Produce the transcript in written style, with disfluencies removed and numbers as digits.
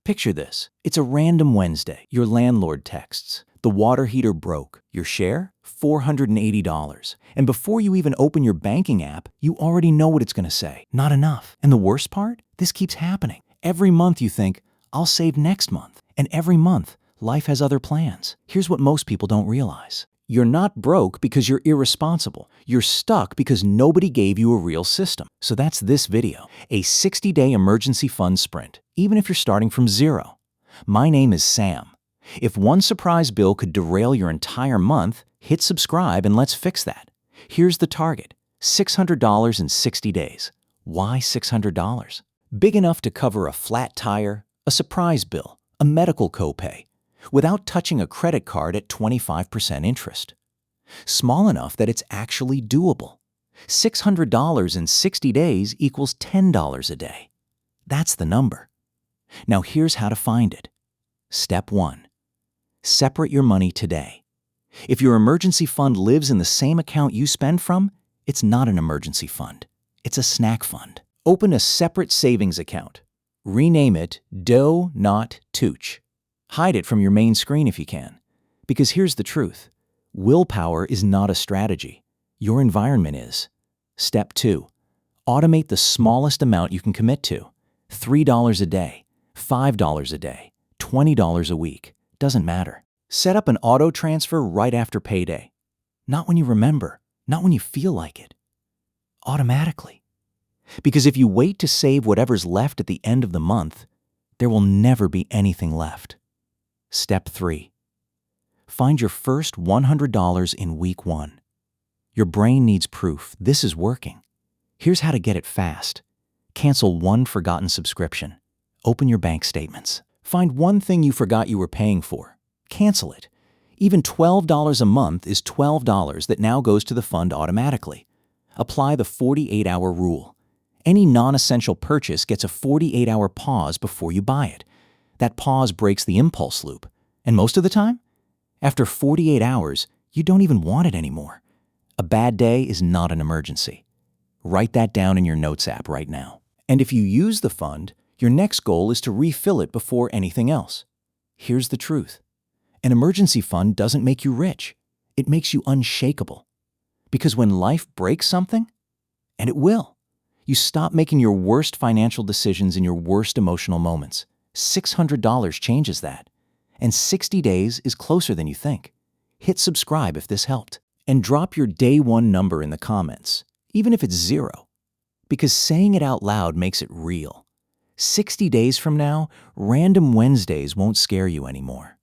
Picture this. It's a random Wednesday. Your landlord texts. The water heater broke. Your share? $480. And before you even open your banking app, you already know what it's going to say. Not enough. And the worst part? This keeps happening. Every month you think, I'll save next month. And every month, life has other plans. Here's what most people don't realize. You're not broke because you're irresponsible. You're stuck because nobody gave you a real system. So that's this video, a 60-day emergency fund sprint, even if you're starting from zero. My name is Sam. If one surprise bill could derail your entire month, hit subscribe and let's fix that. Here's the target, $600 in 60 days. Why $600? Big enough to cover a flat tire, a surprise bill, a medical copay, without touching a credit card at 25% interest. Small enough that it's actually doable. $600 in 60 days equals $10 a day. That's the number. Now here's how to find it. Step 1. Separate your money today. If your emergency fund lives in the same account you spend from, it's not an emergency fund. It's a snack fund. Open a separate savings account. Rename it Do Not Touch. Hide it from your main screen if you can. Because here's the truth. Willpower is not a strategy. Your environment is. Step 2. Automate the smallest amount you can commit to. $3 a day, $5 a day, $20 a week. Doesn't matter. Set up an auto transfer right after payday. Not when you remember, not when you feel like it. Automatically. Because if you wait to save whatever's left at the end of the month, there will never be anything left. Step 3. Find your first $100 in week 1. Your brain needs proof this is working. Here's how to get it fast. Cancel one forgotten subscription. Open your bank statements. Find one thing you forgot you were paying for. Cancel it. Even $12 a month is $12 that now goes to the fund automatically. Apply the 48-hour rule. Any non-essential purchase gets a 48-hour pause before you buy it. That pause breaks the impulse loop. And most of the time, after 48 hours, you don't even want it anymore. A bad day is not an emergency. Write that down in your notes app right now. And if you use the fund, your next goal is to refill it before anything else. Here's the truth. An emergency fund doesn't make you rich. It makes you unshakable. Because when life breaks something, and it will, you stop making your worst financial decisions in your worst emotional moments. $600 changes that. And 60 days is closer than you think. Hit subscribe if this helped. And drop your day one number in the comments, even if it's 0. Because saying it out loud makes it real. 60 days from now, random Wednesdays won't scare you anymore.